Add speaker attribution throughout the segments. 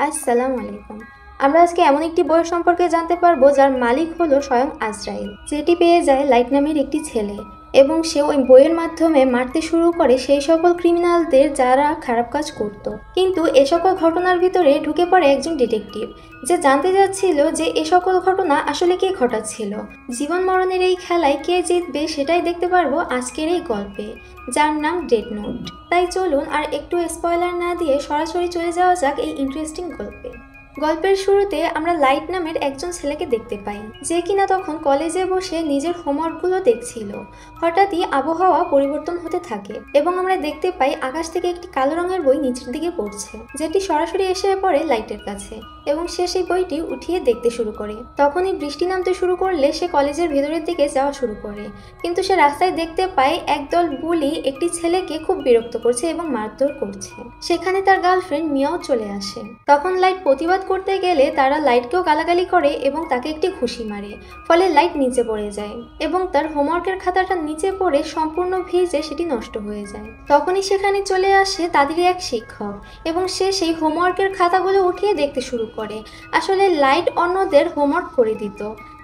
Speaker 1: আসসালামু আলাইকুম। আমরা আজকে এমন একটি বই সম্পর্কে জানতে পারবো যার মালিক হলো স্বয়ং আজরাইল, যেটি পেয়ে যায় লাইট নামের একটি ছেলে এবং সে ওই বইয়ের মাধ্যমে মারতে শুরু করে সেই সকল ক্রিমিনালদের যারা খারাপ কাজ করত। কিন্তু এ সকল ঘটনার ভিতরে ঢুকে পড়ে একজন ডিটেকটিভ, যে জানতে যাচ্ছিল যে এ সকল ঘটনা আসলে কে ঘটাচ্ছিল। জীবন মরণের এই খেলায় কে জিতবে সেটাই দেখতে পারবো আজকের এই গল্পে, যার নাম ডেথ নোট। তাই চলুন আর একটু স্পয়লার না দিয়ে সরাসরি চলে যাওয়া যাক এই ইন্টারেস্টিং গল্পে। গল্পের শুরুতে আমরা লাইট নামের একজন ছেলেকে দেখতে পাই, যে কিনা তখন কলেজে বসে নিজের হোমওয়ার্কগুলো দেখছিল। হঠাৎই আবহাওয়া পরিবর্তন হতে থাকে এবং আমরা দেখতে পাই আকাশ থেকে একটি কালো রঙের বই নিচের দিকে পড়ছে, যেটি সরাসরি এসে পড়ে লাইটের কাছে এবং সে সেই বইটি উঠিয়ে দেখতে শুরু করে। তখনই বৃষ্টি নামতে শুরু করলে সে কলেজের ভেতরের দিকে যাওয়া শুরু করে, কিন্তু সে রাস্তায় দেখতে পায় একদল বুলি একটি ছেলেকে খুব বিরক্ত করছে এবং মারধর করছে। সেখানে তার গার্লফ্রেন্ড মিয়াও চলে আসে। তখন লাইট প্রতিবাদ করতে গেলে তারা লাইটকেও গালাগালি করে এবং তাকে একটি ঘুষি মারে, ফলে লাইট নিচে পড়ে যায় এবং তার হোমওয়ার্কের খাতাটা নিচে পড়ে সম্পূর্ণ ভিজে সেটি নষ্ট হয়ে যায়। তখনই সেখানে চলে আসে তাদেরই এক শিক্ষক এবং সে সেই হোমওয়ার্কের খাতাগুলো উঠিয়ে দেখতে শুরু করে। আসলে লাইট অন্যদের হোমওয়ার্ক করে দিত,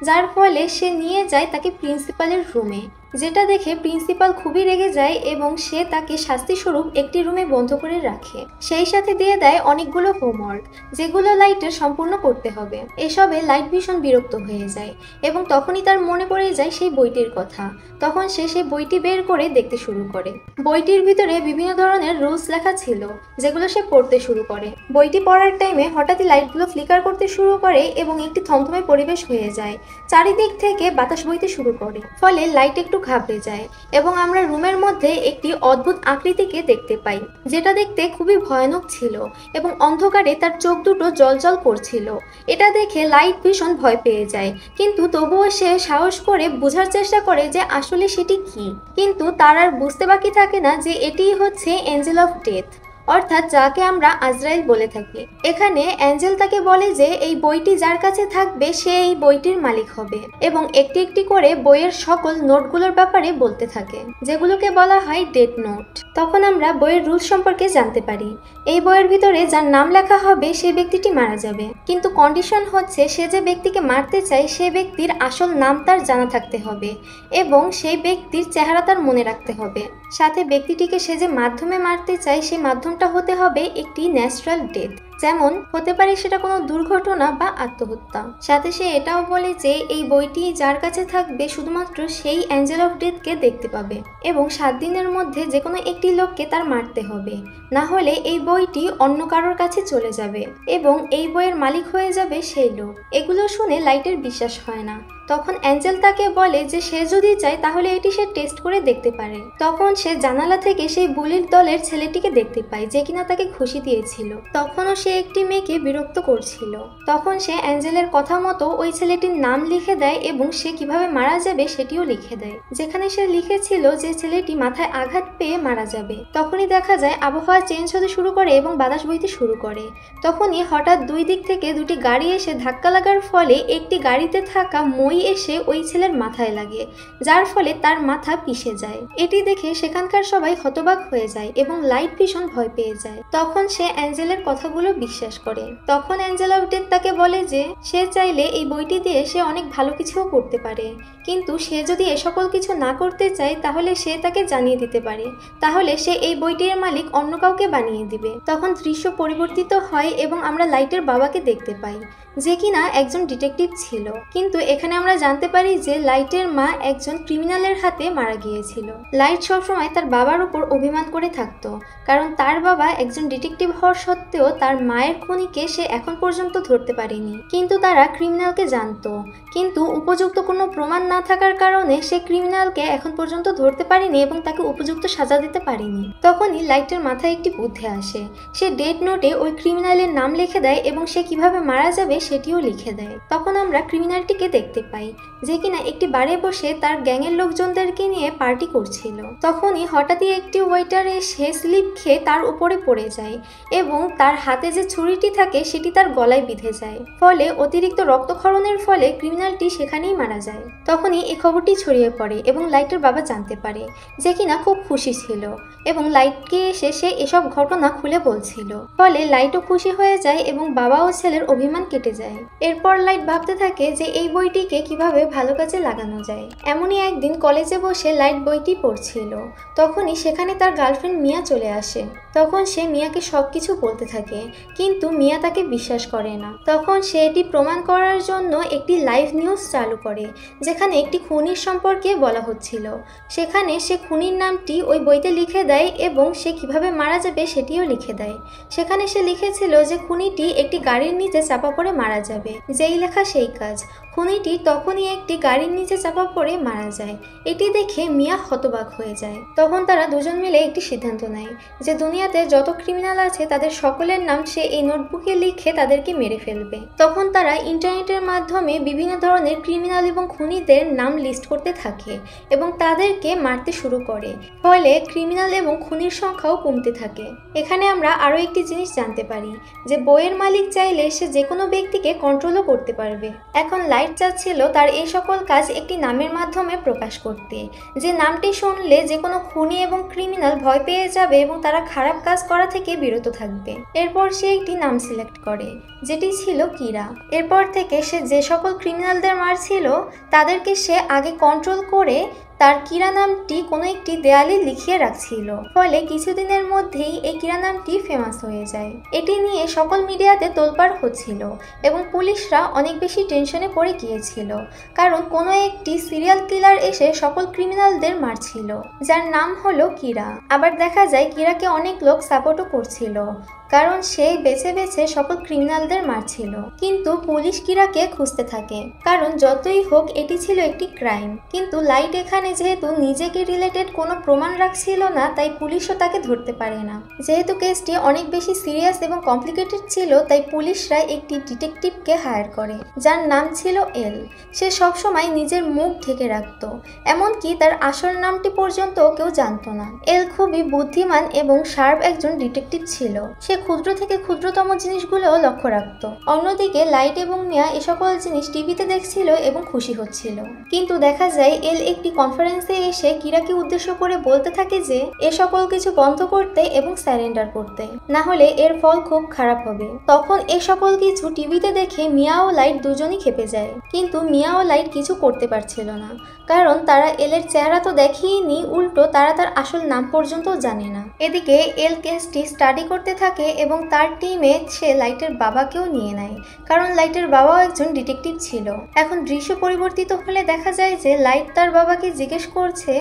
Speaker 1: যার ফলে সে নিয়ে যায় তাকে প্রিন্সিপালের রুমে, যেটা দেখে প্রিন্সিপাল খুবই রেগে যায় এবং সে তাকে শাস্তিস্বরূপ একটি রুমে বন্ধ করে রাখে। সেই সাথে দিয়ে দেয় অনেকগুলো হোমওয়ার্ক, যেগুলো লাইটের সম্পূর্ণ করতে হবে। এসবে লাইট ভীষণ বিরক্ত হয়ে যায় এবং তখনই তার মনে পড়ে যায় সেই বইটির কথা। তখন সে সেই বইটি বের করে দেখতে শুরু করে। বইটির ভিতরে বিভিন্ন ধরনের রুলস লেখা ছিল, যেগুলো সে পড়তে শুরু করে। বইটি পড়ার টাইমে হঠাৎই লাইটগুলো ফ্লিকার করতে শুরু করে এবং একটি থমথমে পরিবেশ হয়ে যায়। চারিদিক থেকে বাতাস বইতে শুরু করে, ফলে লাইট একটু ঘাবড়ে যায় এবং আমরা রুমের মধ্যে একটি অদ্ভুত আকৃতিকে দেখতে পাই, যেটা দেখতে খুবই ভয়ানক ছিল এবং অন্ধকারে তার চোখ দুটো জ্বলজ্বল করছিল। এটা দেখে লাইট ভীষণ ভয় পেয়ে যায়, কিন্তু তবুও সে সাহস করে বোঝার চেষ্টা করে যে আসলে সেটি কি। কিন্তু তার আর বুঝতে বাকি থাকে না যে এটিই হচ্ছে এঞ্জেল অফ ডেথ, অর্থাৎ যাকে আমরা আজরাইল বলে থাকি। এখানে অ্যাঞ্জেল তাকে বলে যে এই বইটি যার কাছে থাকবে সে এই বইটির মালিক হবে এবং একটি একটি করে বইয়ের সকল নোটগুলোর ব্যাপারে বলতে থাকে, যেগুলোকে বলা হয় ডেথ নোট। তখন আমরা বইয়ের রুলস সম্পর্কে জানতে পারি। এই বইয়ের ভিতরে যার নাম লেখা হবে সেই ব্যক্তিটি মারা যাবে, কিন্তু কন্ডিশন হচ্ছে সে যে ব্যক্তিকে মারতে চায় সে ব্যক্তির আসল নাম তার জানা থাকতে হবে এবং সেই ব্যক্তির চেহারা তার মনে রাখতে হবে। সাথে ব্যক্তিটিকে সে যে মাধ্যমে মারতে চায় সেই মাধ্যমটা হতে হবে একটি ন্যাচারাল ডেথ, যেমন হতে পারে সেটা কোনো দুর্ঘটনা বা আত্মহত্যা। সাথে সে এটাও বলে যে এই বইটি যার কাছে থাকবে শুধুমাত্র সেই অ্যাঞ্জেল অফ ডেথকে দেখতে পাবে এবং 7 দিনের মধ্যে যে কোনো একটি লোককে তার মারতে হবে, না হলে এই বইটি অন্য কারোর কাছে চলে যাবে এবং এই বইয়ের মালিক হয়ে যাবে সেই লোক। এগুলো শুনে লাইটের বিশ্বাস হয় না। তখন অ্যাঞ্জেল তাকে বলে যে সে যদি চায় তাহলে এটি সে টেস্ট করে দেখতে পারে। তখন সে জানালা থেকে সেই বুলির দলের ছেলেটিকে দেখতে পায়, যে কিনা তাকে খুশি দিয়েছিল। তখনও সে একটি মেয়েকে বিরক্ত করছিল। তখন সে অ্যাঞ্জেলের কথা মতো ওই ছেলেটির নাম লিখে দেয় এবং সে কিভাবে মারা যাবে সেটিও লিখে দেয়, যেখানে সে লিখেছিল যে ছেলেটি মাথায় আঘাত পেয়ে মারা যাবে। তখনই দেখা যায় আবহাওয়া চেঞ্জ হতে শুরু করে এবং বাতাস বইতে শুরু করে। তখনই হঠাৎ দুই দিক থেকে দুটি গাড়ি এসে ধাক্কা লাগার ফলে একটি গাড়িতে থাকা মই এসে ওই ছেলের মাথায় লাগে, যার ফলে তার মাথা পিষে যায়। এটি দেখে সেখানকার সবাই হতবাক হয়ে যায় এবং লাইট ভীষণ ভয় পেয়ে যায়। তখন সে অ্যাঞ্জেলের কথাগুলো বিশ্বাস করে। তখন অ্যাঞ্জেল অফ ডেথ তাকে বলে যে সে চাইলে এই বইটি দিয়ে সে অনেক ভালো কিছুও করতে পারে, কিন্তু সে যদি এ সকল কিছু না করতে চায় তাহলে সে তাকে জানিয়ে দিতে পারে, তাহলে সে এই বইটির মালিক অন্য কাউকে বানিয়ে দিবে। তখন দৃশ্য পরিবর্তিত হয় এবং আমরা লাইটের বাবাকে দেখতে পাই, যে কিনা একজন ডিটেকটিভ ছিল। কিন্তু এখানে আমরা জানতে পারি যে লাইটের মা একজন ক্রিমিনালের হাতে মারা গিয়েছিল। লাইট সবসময় তার বাবার উপর অভিমান করে থাকতো, কারণ তার বাবা একজন ডিটেকটিভ হওয়ার সত্ত্বেও তার মায়ের খুনিকে সে এখন পর্যন্ত ধরতে পারেনি। কিন্তু তারা ক্রিমিনালকে জানতো, কিন্তু উপযুক্ত কোনো প্রমাণ না থাকার কারণে সে ক্রিমিনালকে এখন পর্যন্ত ধরতে পারেনি এবং তাকে উপযুক্ত সাজা দিতে পারেনি। তখনই লাইটের মাথায় একটি বুদ্ধি আসে। সে ডেথ নোটে ওই ক্রিমিনালের নাম লিখে দেয় এবং সে কিভাবে মারা যাবে সেটিও লিখে দেয়। তখন আমরা ক্রিমিনালটিকে দেখতে পাই, যে কিনা একটি বারে বসে তার গ্যাংয়ের লোকজনদেরকে নিয়ে পার্টি করছিল। তখনই হঠাৎই একটি ওয়েটার এসে স্লিপ খেয়ে তার উপরে পড়ে যায় এবং তার হাতে হাতে যে ছুরিটি থাকে সেটি তার গলায় বিঁধে যায়, ফলে অতিরিক্ত রক্তক্ষরণের ফলে ক্রিমিনালটি সেখানেই মারা যায়। তখনই এই খবরটি ছড়িয়ে পড়ে এবং লাইটের বাবা জানতে পারে, যে কিনা খুব খুশি ছিল এবং লাইটকে এসে সে এসব ঘটনা খুলে বলছিল। ফলে লাইটও খুশি হয়ে যায় এবং বাবা ও ছেলের অভিমান কেটে যায়। এরপর লাইট ভাবতে থাকে যে এই বইটিকে কিভাবে ভালো কাজে লাগানো যায়। এমনই একদিন কলেজে বসে লাইট বইটি পড়ছিল, তখনই সেখানে তার গার্লফ্রেন্ড মিয়া চলে আসে। তখন সে মিয়াকে সবকিছু বলতে থাকে, কিন্তু মিয়া তাকে বিশ্বাস করে না। তখন সে এটি প্রমাণ করার জন্য একটি লাইভ নিউজ চালু করে, যেখানে একটি খুনির সম্পর্কে বলা হচ্ছিল। সেখানে সে খুনির নামটি ওই বইতে লিখে দেয় এবং সে কিভাবে মারা যাবে সেটিও লিখে দেয়। সেখানে সে লিখেছিল যে খুনিটি একটি গাড়ির নিচে চাপা পড়ে মারা যাবে। যেই লেখা সেই কাজ, খুনিটি তখনই একটি গাড়ির নিচে চাপা পড়ে মারা যায়। এটি দেখে মিয়া হতবাক হয়ে যায়। তখন তারা দুজন মিলে একটি সিদ্ধান্ত নেয় যে দুনিয়াতে যত ক্রিমিনাল আছে তাদের সকলের নাম সে এই নোটবুকে লিখে তাদেরকে মেরে ফেলবে। তখন তারা ইন্টারনেটের মাধ্যমে বিভিন্ন ধরনের ক্রিমিনাল এবং খুনিদের নাম লিস্ট করতে থাকে এবং তাদেরকে মারতে শুরু করে। ফলে ক্রিমিনাল এবং খুনির সংখ্যাও কমতে থাকে। এখানে আমরা আরও একটি জিনিস জানতে পারি যে বইয়ের মালিক চাইলে সে যে কোনো ব্যক্তিকে কন্ট্রোলও করতে পারবে। এখন লাইট চাচ্ছিল তার এই সকল কাজ একটি নামের মাধ্যমে প্রকাশ করতে, যে নামটি শুনলে যে কোনো খুনি এবং ক্রিমিনাল ভয় পেয়ে যাবে এবং তারা খারাপ কাজ করা থেকে বিরত থাকবে। এরপর সে একটি নাম সিলেক্ট করে, যেটি ছিল কিরা। এরপর থেকে সে যে সকল ক্রিমিনালদের মারছিল তাদেরকে সে আগে কন্ট্রোল করে তার কিরা নামটি কোনো একটি দেয়ালে লিখিয়ে রাখছিল। ফলে কিছুদিনের মধ্যেই এই কিরা নামটি ফেমাস হয়ে যায়। এটি নিয়ে সকল মিডিয়াতে তোলপাড় হচ্ছিল এবং পুলিশরা অনেক বেশি টেনশনে পড়ে গিয়েছিল, কারণ কোনো একটি সিরিয়াল কিলার এসে সকল ক্রিমিনালদের মারছিল, যার নাম হলো কিরা। আবার দেখা যায় কিরাকে অনেক লোক সাপোর্টও করছিল, কারণ সে বেছে বেছে সকল ক্রিমিনালদের মারছিল। কিন্তু পুলিশ কিরাকে খুঁজতে থাকে, কারণ যতই হোক এটি ছিল একটি ক্রাইম। কিন্তু লাইট এখানে যেহেতু নিজেকে রিলেটেড কোনো প্রমাণ রাখছিল না, তাই পুলিশও তাকে ধরতে পারে না। যেহেতু কেসটি অনেক বেশি সিরিয়াস এবং কমপ্লিকেটেড ছিল, তাই পুলিশরা একটি ডিটেকটিভকে হায়ার করে, যার নাম ছিল এল। সে সবসময় নিজের মুখ ঢেকে রাখত, এমনকি তার আসল নামটি পর্যন্ত কেউ জানতো না। এল খুবই বুদ্ধিমান এবং শার্প একজন ডিটেকটিভ ছিল। সে ক্ষুদ্র থেকে ক্ষুদ্রতম জিনিসগুলোও লক্ষ্য রাখত। অন্যদিকে লাইট এবং মিয়া এ সকল জিনিস টিভিতে দেখছিল এবং খুশি হচ্ছিল। কিন্তু দেখা যায় এল একটি কনফারেন্সে এসে কিরাকে উদ্দেশ্য করে বলতে থাকে যে এ সকল কিছু বন্ধ করতে এবং সারেন্ডার করতে, না হলে এর ফল খুব খারাপ হবে। তখন এ সকল কিছু টিভিতে দেখে মিয়া ও লাইট দুজনই খেপে যায়, কিন্তু মিয়া ও লাইট কিছু করতে পারছিল না, কারণ তারা এলের চেহারা তো দেখেইনি, উল্টো তারা তার আসল নাম পর্যন্ত জানে না। এদিকে এল কেসটি স্টাডি করতে থাকে এবং তার টিমে সে লাইটের বাবাকেও নিয়ে নেয়, কারণ লাইটের বাবাও একজন ডিটেকটিভ ছিল। এখন দৃশ্য পরিবর্তিত হলে দেখা যায় যে লাইট তার বাবাকে জিজ্ঞেস করছে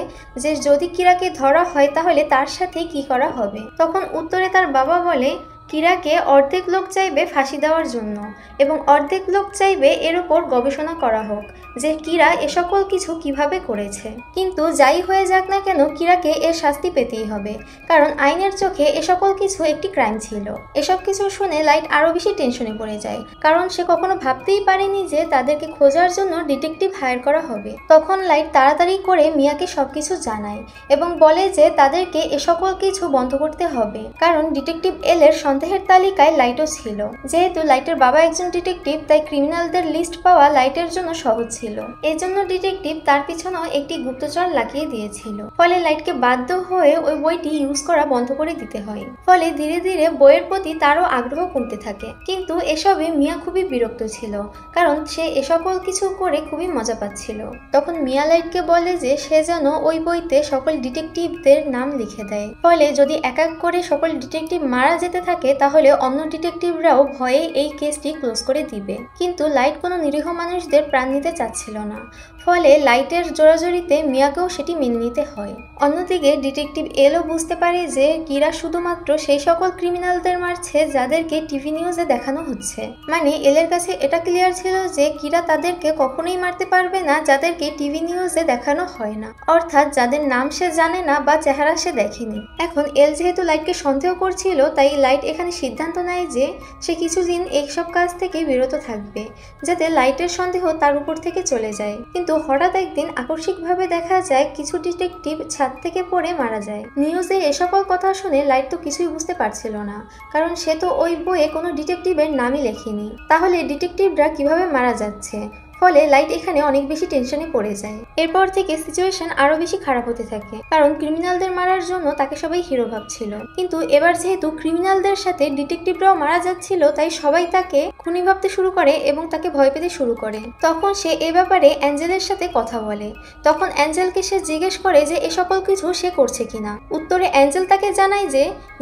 Speaker 1: যে যদি কিরাকে ধরা হয় তাহলে তার সাথে কি করা হবে। তখন উত্তরে তার বাবা বলে কিরাকে অর্ধেক লোক চাইবে ফাঁসি দেওয়ার জন্য এবং অর্ধেক লোক চাইবে এর উপর গবেষণা করা হোক যে কিরা এ সকল কিছু কিভাবে করেছে। কিন্তু যাই হয়ে যাক না কেন কিরাকে এর শাস্তি পেতেই হবে, কারণ আইনের চোখে এ সকল কিছু একটি ক্রাইম ছিল। এসব কিছু শুনে লাইট আরও বেশি টেনশনে পড়ে যায়, কারণ সে কখনো ভাবতেই পারেনি যে তাদেরকে খোঁজার জন্য ডিটেকটিভ হায়ার করা হবে। তখন লাইট তাড়াতাড়ি করে মিয়াকে সবকিছু জানায় এবং বলে যে তাদেরকে এ সকল কিছু বন্ধ করতে হবে, কারণ ডিটেকটিভ এল এর সন্দেহের তালিকায় লাইটও ছিল। যেহেতু লাইটের বাবা একজন ডিটেকটিভ, তাই ক্রিমিনালদের লিস্ট পাওয়া লাইটের জন্য সহজ ছিল। এজন্য ডিটেকটিভ তার পিছনেও একটি গুপ্তচর লাগিয়ে দিয়েছিল। ফলে লাইটকে বাধ্য হয়ে ওই বইটি ইউজ করা বন্ধ করে দিতে হয়। ফলে ধীরে ধীরে বইয়ের প্রতি তারও আগ্রহ কমতে থাকে। কিন্তু এসবে মিয়া খুবই বিরক্ত ছিল, কারণ সে এ সকল কিছু করে খুবই মজা পাচ্ছিল। তখন মিয়া লাইটকে বলে যে সে যেন ওই বইতে সকল ডিটেকটিভদের নাম লিখে দেয়। ফলে যদি এক এক করে সকল ডিটেকটিভ মারা যেতে থাকে তাহলে অন্য ডিটেকটিভরাও ভয়ে এই কেসটি ক্লোজ করে দিবে। কিন্তু লাইট কোনো নিরীহ মানুষদের প্রাণ নিতে চাচ্ছিল না, ফলে লাইটের জোরাজোরিতে মিয়াকেও সেটি মেনে নিতে হয়। অন্যদিকে ডিটেকটিভ এলও বুঝতে পারে যে কিরা শুধুমাত্র সেই সকল ক্রিমিনালদের মারছে যাদেরকে টিভি নিউজে দেখানো হচ্ছে। মানে এলের কাছে এটা ক্লিয়ার ছিল যে কিরা তাদেরকে কখনোই মারতে পারবে না যাদেরকে টিভি নিউজে দেখানো হয় না, অর্থাৎ যাদের নাম সে জানে না বা চেহারা সে দেখেনি। এখন এল যেহেতু লাইটকে সন্দেহ করছিল, তাই লাইট এখানে সিদ্ধান্ত নেয় যে সে কিছুদিন এইসব কাজ থেকে বিরত থাকবে, যাতে লাইটের সন্দেহ তার উপর থেকে চলে যায়। কিন্তু হঠাৎ একদিন আকস্মিকভাবে দেখা যায় কিছু ডিটেকটিভ ছাদ থেকে পড়ে মারা যায়। নিউজে এ সকল কথা শুনে লাইট তো কিছুই বুঝতে পারছিল না, কারণ সে তো ওই বইয়ে কোনো ডিটেকটিভের নামই লেখেনি। তাহলে ডিটেকটিভরা কিভাবে মারা যাচ্ছে? ফলে লাইট এখানে অনেক বেশি টেনশনে পড়ে যায়। এরপর থেকে সিচুয়েশন আরো বেশি খারাপ হতে থাকে, কারণ ক্রিমিনালদের মারার জন্য তাকে সবাই হিরো ভাবছিল। কিন্তু এবার যেহেতু ক্রিমিনালদের সাথে ডিটেকটিভরাও মারা যাচ্ছিল, তাই সবাই তাকে খুনি ভাবতে শুরু করে এবং তাকে ভয় পেতে শুরু করে। তখন সে এ ব্যাপারে অ্যাঞ্জেলের সাথে কথা বলে। তখন অ্যাঞ্জেলকে সে জিজ্ঞেস করে যে এ সকল কিছু সে করছে কিনা। উত্তরে অ্যাঞ্জেল তাকে জানায়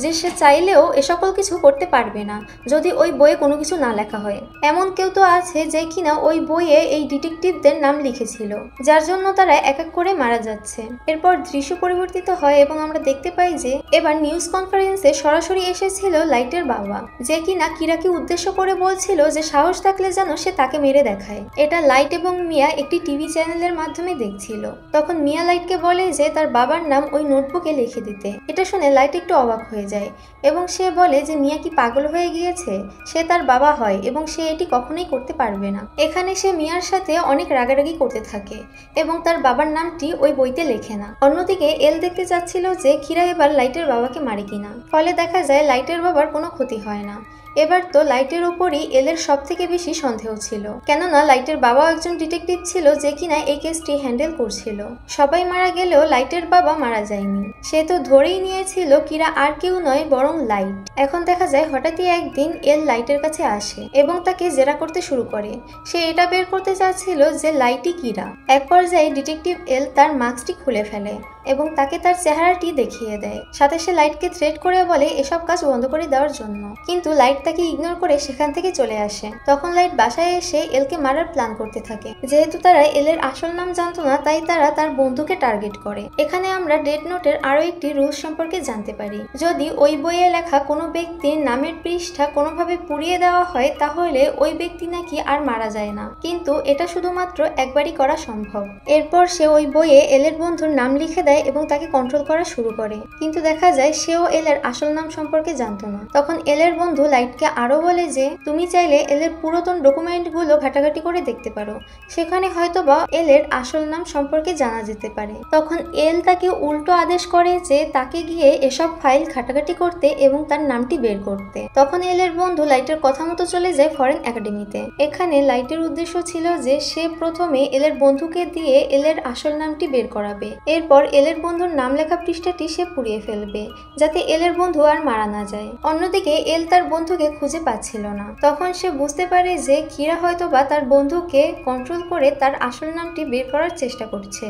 Speaker 1: যে সে চাইলেও এ সকল কিছু করতে পারবে না যদি ওই বইয়ে কোনো কিছু না লেখা হয়। এমন কেউ তো আছে যে কিনা ওই বইয়ে এই ডিটেকটিভদের নাম লিখেছিল, যার জন্য তারা এক এক করে মারা যাচ্ছে। এরপর দৃশ্য পরিবর্তিত হয় এবং আমরা দেখতে পাই যে এবার নিউজ কনফারেন্সে সরাসরি এসেছিল লাইটের বাবা, যে কিনা কিরাকে উদ্দেশ্য করে বলছিল যে সাহস থাকলে যেন সে তাকে মেরে দেখায়। এটা লাইট এবং মিয়া একটি টিভি চ্যানেলের মাধ্যমে দেখছিল। তখন মিয়া লাইটকে বলে যে তার বাবার নাম ওই নোটবুকে লিখে দিতে। এটা শুনে লাইট একটু অবাক হয়ে যায় এবং সে বলে যে মিয়া কি পাগল হয়ে গিয়েছে? সে তার বাবা হয় এবং সে এটি কখনোই করতে পারবে না। এখানে সে মিয়ার সাথে অনেক রাগারাগি করতে থাকে এবং তার বাবার নামটি ওই বইতে লেখে না। অন্যদিকে এল দেখতে চাচ্ছিল যে কিরা এবার লাইটের বাবাকে মারে কিনা। ফলে দেখা যায় লাইটের বাবার কোনো ক্ষতি হয় না। এবার তো লাইটের উপরই এলের সব থেকে বেশি সন্দেহ ছিল, কেননা লাইটের বাবাও একজন ডিটেকটিভ ছিল যে কিনা এই কেসটি হ্যান্ডেল করছিল। সবাই মারা গেলেও লাইটের বাবা মারা যায়নি। সে তো ধরেই নিয়েছিল কিরা আর কেউ নয় বরং লাইট। এখন দেখা যায় হঠাৎই একদিন এল লাইটের কাছে আসে এবং তাকে জেরা করতে শুরু করে। সে এটা বের করতে চাচ্ছিল যে লাইটই কিরা। এক পর্যায়ে ডিটেকটিভ এল তার মাস্কটি খুলে ফেলে এবং তাকে তার চেহারাটি দেখিয়ে দেয়। সাথে সে লাইটকে থ্রেট করে বলে এসব কাজ বন্ধ করে দেওয়ার জন্য, কিন্তু লাইট তাকে ইগনোর করে সেখান থেকে চলে আসে। তখন লাইট বাসায় এসে এলকে মারার প্ল্যান করতে থাকে। যেহেতু তারা এলের আসল নাম জানতো না, তাই তারা তার বন্ধুকে টার্গেট করে। এখানে আমরা ডেথ নোটের আরো একটি রুলস সম্পর্কে জানতে পারি। যদি ওই বইয়ে লেখা কোনো ব্যক্তির নামের পৃষ্ঠা কোনোভাবে পুড়িয়ে দেওয়া হয়, তাহলে ওই ব্যক্তি নাকি আর মারা যায় না, কিন্তু এটা শুধুমাত্র একবারই করা সম্ভব। এরপর সে ওই বইয়ে এলের বন্ধুর নাম লিখে দেয় এবং তাকে কন্ট্রোল করা শুরু করে, কিন্তু দেখা যায় সেও এলের আসল নাম সম্পর্কে জানতো না। তখন এলের বন্ধু লাইটকে আরো বলে যে তুমি চাইলে এলের পুরাতন ডকুমেন্টগুলো ঘাটাঘাটি করে দেখতে পারো, সেখানে হয়তোবা এলের আসল নাম সম্পর্কে জানা যেতে পারে। তখন এল তাকে উল্টো আদেশ করে যে তাকে গিয়ে এসব ফাইল ঘাটাঘাটি করতে এবং তার নামটি বের করতে। তখন এলের বন্ধু লাইটের কথা মতো চলে যায় ফরেন একাডেমিতে। এখানে লাইটের উদ্দেশ্য ছিল যে সে প্রথমে এলের বন্ধুকে দিয়ে এলের আসল নামটি বের করাবে, এরপর এলের বন্ধুর নাম লেখা পৃষ্ঠাটি সে পুড়িয়ে ফেলবে যাতে এলের বন্ধু আর মারা না যায়। অন্যদিকে এল তার বন্ধুকে খুঁজে পাচ্ছিল না। তখন সে বুঝতে পারে যে কিরা হয়তোবা তার বন্ধুকে কন্ট্রোল করে তার আসল নামটি বের করার চেষ্টা করছে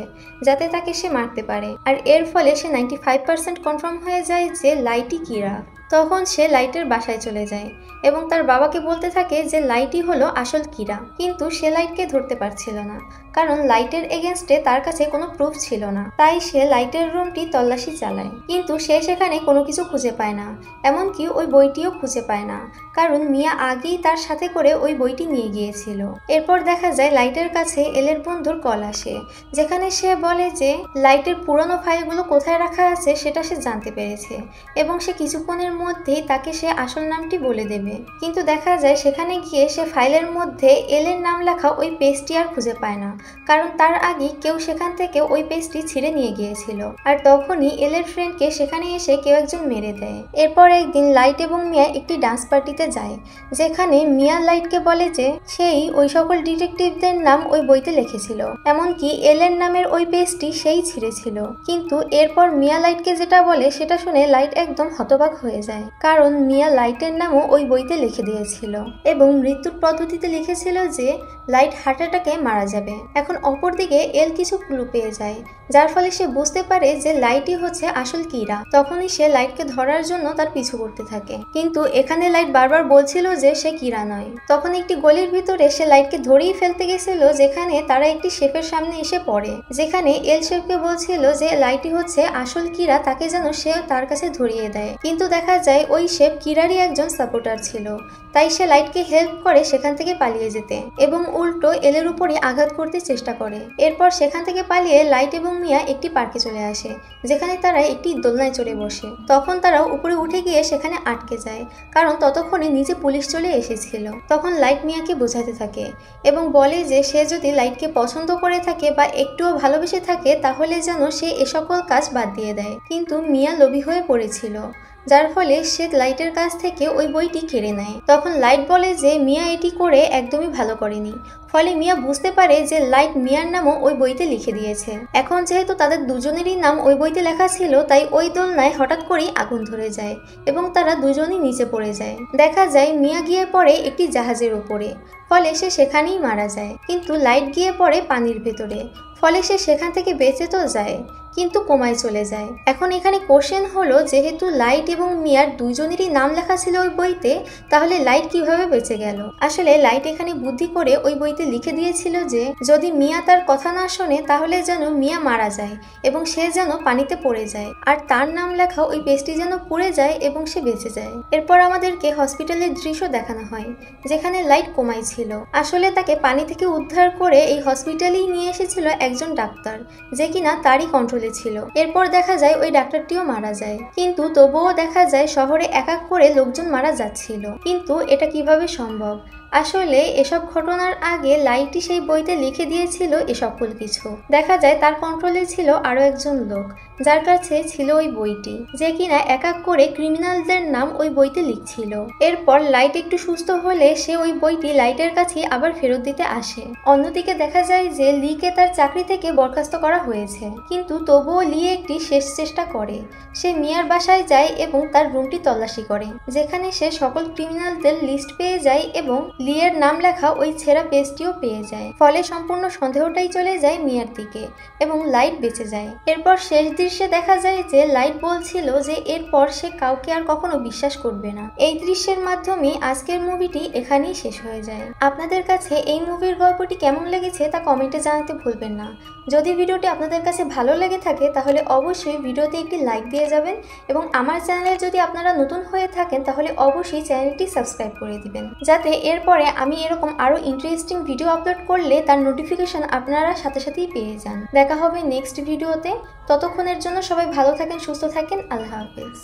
Speaker 1: যাতে তাকে সে মারতে পারে, আর এর ফলে সে 95% কনফার্ম হয়ে যায় যে লাইটই কিরা। তখন সে লাইটের বাসায় চলে যায় এবং তার বাবাকে বলতে থাকে যে লাইটই হলো আসল কিরা, কিন্তু সে লাইটকে ধরতে পারছিল না, কারণ লাইটের এগেনস্টে তার কাছে কোনো প্রুফ ছিল না। তাই সে লাইটের রুমটি তল্লাশি চালায়, কিন্তু সে সেখানে কোনো কিছু খুঁজে পায় না, এমনকি ওই বইটিও খুঁজে পায় না, কারণ মিয়া আগেই তার সাথে করে ওই বইটি নিয়ে গিয়েছিল। এরপর দেখা যায় লাইটের কাছে এলের বন্ধুর কল আসে, যেখানে সে বলে যে লাইটের পুরনো ফাইলগুলো কোথায় রাখা আছে সেটা সে জানতে পেরেছে এবং সে কিছুক্ষণের মধ্যেই তাকে সে আসল নামটি বলে দেবে। কিন্তু দেখা যায় সেখানে গিয়ে সে ফাইলের মধ্যে এলের নাম লেখা ওই পেজটি আর খুঁজে পায় না, কারণ তার আগে কেউ সেখান থেকে ওই পেজটি ছিঁড়ে নিয়ে গিয়েছিল, আর তখনই এলের ফ্রেন্ডকে সেখানে এসে কেউ একজন মেরে দেয়। এরপর একদিন লাইট এবং মিয়া একটি ডান্স পার্টিতে যায়, যেখানে মিয়া লাইটকে বলে যে সেই ওই সকল ডিটেকটিভদের নাম ওই বইতে লিখেছিল, এমনকি এলের নামের ওই পেজটি সেই ছিঁড়েছিল। কিন্তু এরপর মিয়া লাইটকে যেটা বলে সেটা শুনে লাইট একদম হতবাক হয়ে যায়, কারণ মিয়া লাইটের নামও ওই বইতে লিখে দিয়েছিল এবং মৃত্যুর পদ্ধতিতে লিখেছিল যে লাইট হার্ট অ্যাটাকে মারা যাবে। এখন অপরদিকে এল কিছু ক্লু পেয়ে যায়, যার ফলে সে বুঝতে পারে যে লাইটই হচ্ছে আসল কিরা। তখনই সে লাইটকে ধরার জন্য তার পিছু করতে থাকে, কিন্তু এখানে লাইট বারবার বলছিল যে সে কিরা নয়। তখন একটি গলির ভিতরে সে লাইটকে ধরেই ফেলতে গেছিল, যেখানে তারা একটি শেফের সামনে এসে পড়ে, যেখানে এল শেফকে বলছিল যে লাইটই হচ্ছে আসল কিরা, তাকে যেন সে তার কাছে ধরিয়ে দেয়। কিন্তু দেখা দেখা যায় ওই শেফ কিরারই একজন সাপোর্টার ছিল, তাই সে লাইটকে হেল্প করে সেখান থেকে পালিয়ে যেতে এবং উল্টো এলের উপরই আঘাত করতে চেষ্টা করে। এরপর সেখান থেকে পালিয়ে লাইট এবং মিয়া একটি পার্কে চলে আসে, যেখানে তারা একটি দোলনায় চড়ে বসে। তখন তারাও উপরে উঠে গিয়ে সেখানে আটকে যায়, কারণ ততক্ষণে নিচে পুলিশ চলে এসেছিল। তখন লাইট মিয়াকে বোঝাতে থাকে এবং বলে যে সে যদি লাইটকে পছন্দ করে থাকে বা একটুও ভালোবেসে থাকে তাহলে যেন সে এ সকল কাজ বাদ দিয়ে দেয়। কিন্তু মিয়া লোভী হয়ে পড়েছিল, যার ফলে সে লাইটের কাছ থেকে ওই বইটি কেড়ে নেয়। তখন লাইট বলে যে মিয়া এটি করে একদমই ভালো করেনি, ফলে মিয়া বুঝতে পারে যে লাইট মিয়ার নামও ওই বইতে লিখে দিয়েছে। এখন যেহেতু তাদের দুজনেরই নাম ওই বইতে লেখা ছিল, তাই ওই দোলনায় হঠাৎ করেই আগুন ধরে যায় এবং তারা দুজনই নিচে পড়ে যায়। দেখা যায় মিয়া গিয়ে পড়ে একটি জাহাজের উপরে, ফলে সে সেখানেই মারা যায়। কিন্তু লাইট গিয়ে পড়ে পানির ভেতরে, ফলে সে সেখান থেকে বেঁচে তো যায় কিন্তু কোমায় চলে যায়। এখন এখানে কোশ্চেন হলো, যেহেতু লাইট এবং মিয়ার দুইজনেরই নাম লেখা ছিল ওই বইতে, তাহলে লাইট কিভাবে বেঁচে গেল? আসলে লাইট এখানে বুদ্ধি করে ওই বইতে লিখে দিয়েছিল যে যদি মিয়া তার কথা না শোনে তাহলে যেন মিয়া মারা যায় এবং সে যেন পানিতে পড়ে যায়, আর তার নাম লেখা ওই পেজটি যেন পড়ে যায় এবং সে বেঁচে যায়। এরপর আমাদেরকে হসপিটালের দৃশ্য দেখানো হয়, যেখানে লাইট কোমায় ছিল। আসলে তাকে পানি থেকে উদ্ধার করে এই হসপিটালেই নিয়ে এসেছিল একজন ডাক্তার, যে কিনা তারই কন্ট্রোলে ছিল। এরপর দেখা যায় ওই ডাক্তারটিও মারা যায়, কিন্তু তবুও দেখা যায় শহরে এক এক করে লোকজন মারা যাচ্ছিল। কিন্তু এটা কিভাবে সম্ভব? আসলে এসব ঘটনার আগে লাইটই সেই বইতে লিখে দিয়েছিল এ সকল কিছু। দেখা যায় তার কন্ট্রোলে ছিল আরো একজন লোক, যার কাছে ছিল ওই বইটি, যে কিনা এক এক করে ক্রিমিনালদের নাম ওই বইতে লিখছিল। এরপর লাইট একটু সুস্থ হলে সে ওই বইটি লাইটের কাছে আবার ফেরত দিতে আসে। অন্যদিকে দেখা যায় যে লিকে তার চাকরি থেকে বরখাস্ত করা হয়েছে, কিন্তু তবুও লি একটি শেষ চেষ্টা করে। সে মিয়ার বাসায় যায় এবং তার রুমটি তল্লাশি করে, যেখানে সে সকল ক্রিমিনালদের লিস্ট পেয়ে যায় এবং লিয়ের নাম লেখা ওই ছেঁড়া পেজটিও পেয়ে যায়। ফলে সম্পূর্ণ সন্দেহটাই চলে যায় মিয়ার দিকে এবং লাইট বেঁচে যায়। এরপর শেষ দৃশ্যে দেখা যায় যে লাইট বলছিল যে এরপর সে কাউকে আর কখনো বিশ্বাস করবে না। এই দৃশ্যের মাধ্যমে আজকের মুভিটি এখানেই শেষ হয়ে যায়। আপনাদের কাছে এই মুভির গল্পটি কেমন লেগেছে তা কমেন্টে জানাতে ভুলবেন না। যদি ভিডিওটি আপনাদের কাছে ভালো লেগে থাকে তাহলে অবশ্যই ভিডিওতে একটি লাইক দিয়ে যাবেন এবং আমার চ্যানেলে যদি আপনারা নতুন হয়ে থাকেন তাহলে অবশ্যই চ্যানেলটি সাবস্ক্রাইব করে দিবেন, যাতে এরপরে আমি এরকম আরো ইন্টারেস্টিং ভিডিও আপলোড করলে তার নোটিফিকেশন আপনারা সাথে সাথেই পেয়ে যান। দেখা হবে নেক্সট ভিডিওতে। ততক্ষণের জন্য সবাই ভালো থাকেন, সুস্থ থাকেন। আল্লাহ হাফেজ।